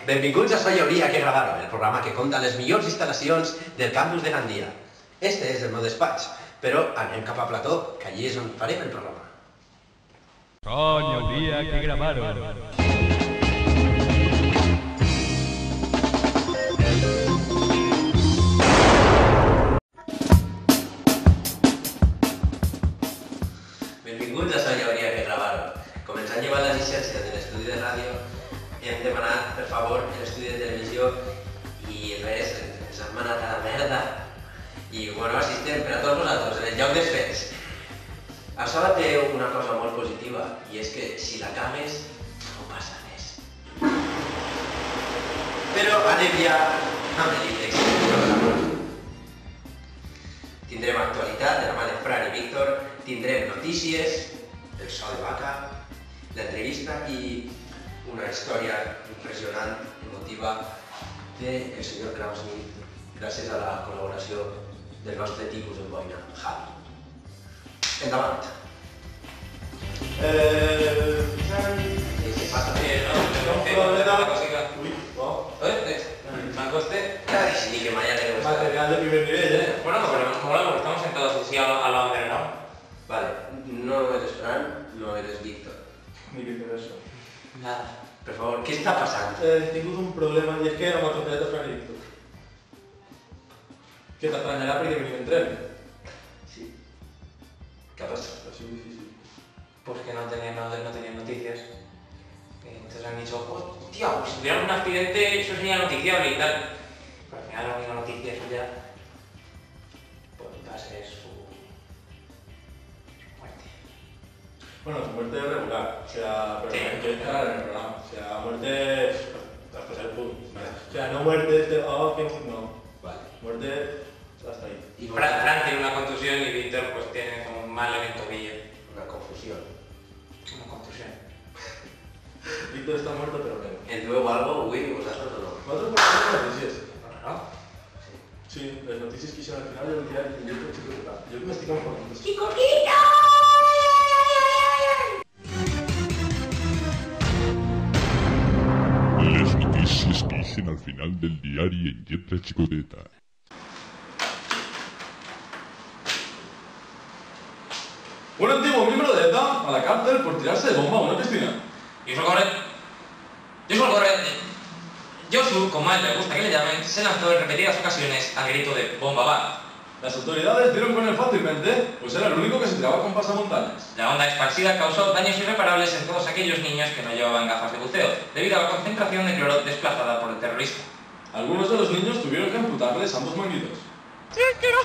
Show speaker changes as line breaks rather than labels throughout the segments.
Benvinguts a So hi hauria que gravar-ho, el programa que compta les millors instal·lacions del campus de Gandia. Este és el meu despatx, però anem cap a Plató, que allí és on farem el programa.
So hi hauria que gravar-ho.
Benvinguts a So hi hauria que gravar-ho. Com ens han llevat les llicències de l'estudi de ràdio, hem demanat, per favor, l'estudi de televisió i res, ens han manat a la merda. I, bueno, així estem per a tots vosaltres, en el lloc dels fets. Això té una cosa molt positiva, i és que si la cagues, no passa res. Però anem ja amb l'índex del programa. Tindrem actualitat de la mà de Fran i Víctor, tindrem notícies, el so de vaca, l'entrevista i una història impressionant, emotiva, del senyor Krausnit, gràcies a la col·laboració del nostre tipus en boina, Javi. Endavant. Què passa?
Una cosita.
Uy, wow.
Mancoste.
Sí, que me haya tenido
Material de primer nivel,
Bueno, pero mola porque estamos sentados así al lado del ¿no?
Vale, no eres Fran, no eres Víctor.
Ni que fer això.
Nada.
Per favor, què està passant?
He tingut un problema i és que no m'ha atropellat el Fran i Víctor. Que t'atranyarà perquè venim en tren.
Sí. ¿Qué ha pasado?
Ha sido difícil.
Pues que no tenían noticias. Entonces han dicho, hostia, pues si tuviera un accidente eso sería noticiable y tal. Pero al final la única noticia suya pues va a ser su muerte.
Bueno, su muerte es regular, o sea, pero
Sí.
hay que entrar en el programa. O sea, muerte hasta ser punto. O sea, no muerte de, no.
Vale.
Muerte hasta ahí.
Y
Fran tiene una contusión y Víctor pues tiene como un mal en el tobillo.
una confusión.
Una contusión.
Víctor está muerto, pero menos.
¿El nuevo algo, Will, vosotros o no?
¿Cuántos por noticias?
¿No?
Sí, las noticias que hicieron al final del día y yo creo que yo me estoy conformando.
Les notícies que ixen al final del diari en lletra xicoteta.
Un antiguo miembro de ETA a la cárcel por tirarse de bomba a una piscina.
Josu, como a él le gusta que le llamen, se lanzó en repetidas ocasiones al grito de ¡bomba va!
Las autoridades dieron con él fácilmente, pues era el único que se tiraba con pasamontañas.
La onda expansiva causó daños irreparables en todos aquellos niños que no llevaban gafas de buceo, debido a la concentración de cloro desplazada por el terrorista.
Algunos de los niños tuvieron que amputarles ambos manguitos.
Es que no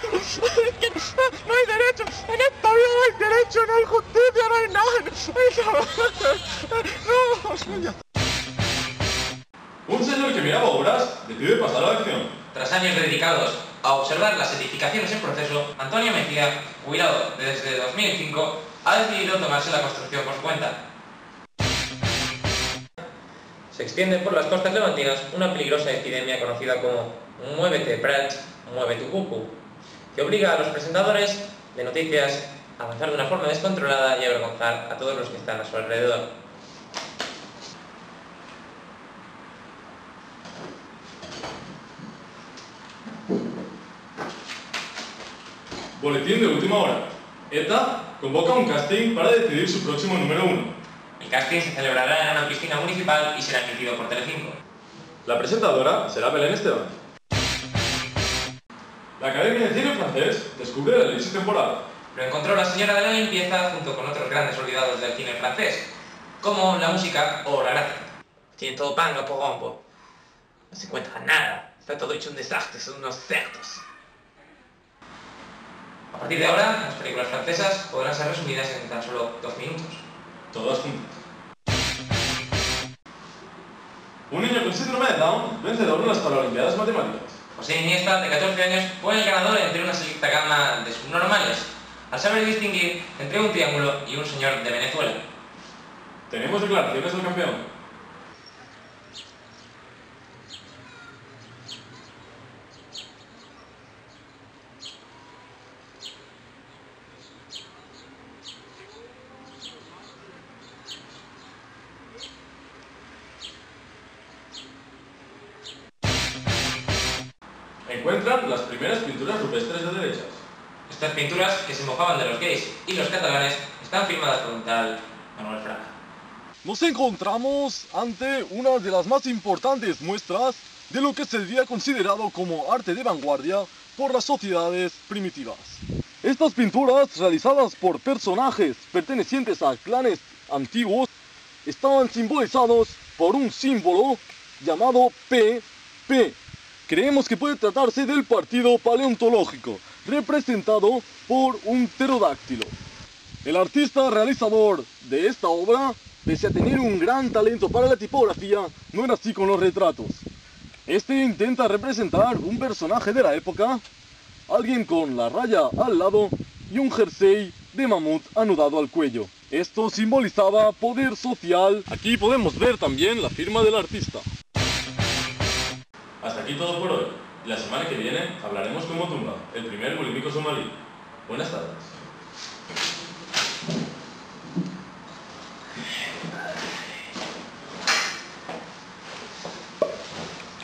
hay derecho, en esta vida no hay derecho, no hay justicia, no hay nada.
Un señor que miraba obras decide pasar a la acción.
Tras años dedicados a observar las edificaciones en proceso, Antonio Mejía, jubilado desde 2005, ha decidido tomarse la construcción por su cuenta. Se extiende por las costas levantinas una peligrosa epidemia conocida como Muévete Prats, mueve tu cucu, que obliga a los presentadores de noticias a avanzar de una forma descontrolada y a avergonzar a todos los que están a su alrededor.
Boletín de última hora. ETA convoca un casting para decidir su próximo número 1.
El casting se celebrará en una piscina municipal y será emitido por Telecinco.
La presentadora será Belén Esteban. La Academia de Cine Francés descubre la elipsis temporal.
Lo encontró la señora de la limpieza junto con otros grandes olvidados del cine francés, como la música o la gráfica. Tienen todo panga por rombo. No se encuentra nada. Está todo hecho un desastre, son unos cerdos. A partir de ahora, las películas francesas podrán ser resumidas en tan solo 2 minutos.
Todas juntas. Un niño con síndrome de Down, vencedor de las Paralimpiadas Matemáticas.
José Iniesta, de 14 años, fue el ganador entre una selecta gama de subnormales, al saber distinguir entre un triángulo y un señor de Venezuela.
Tenemos declaraciones del campeón. encuentran las primeras pinturas rupestres de derechas.
Estas pinturas, que se mofaban de los gays y los catalanes, están firmadas por un tal Manuel Fraga.
Nos encontramos ante una de las más importantes muestras de lo que sería considerado como arte de vanguardia por las sociedades primitivas. Estas pinturas, realizadas por personajes pertenecientes a clanes antiguos, estaban simbolizados por un símbolo llamado PP. Creemos que puede tratarse del partido paleontológico, representado por un pterodáctilo. El artista realizador de esta obra, pese a tener un gran talento para la tipografía, no era así con los retratos. Este intenta representar un personaje de la época, alguien con la raya al lado y un jersey de mamut anudado al cuello. Esto simbolizaba poder social. Aquí podemos ver también la firma del artista.
Hasta aquí todo por hoy. La semana que viene hablaremos con Motumba, el primer bolívico somalí. Buenas tardes.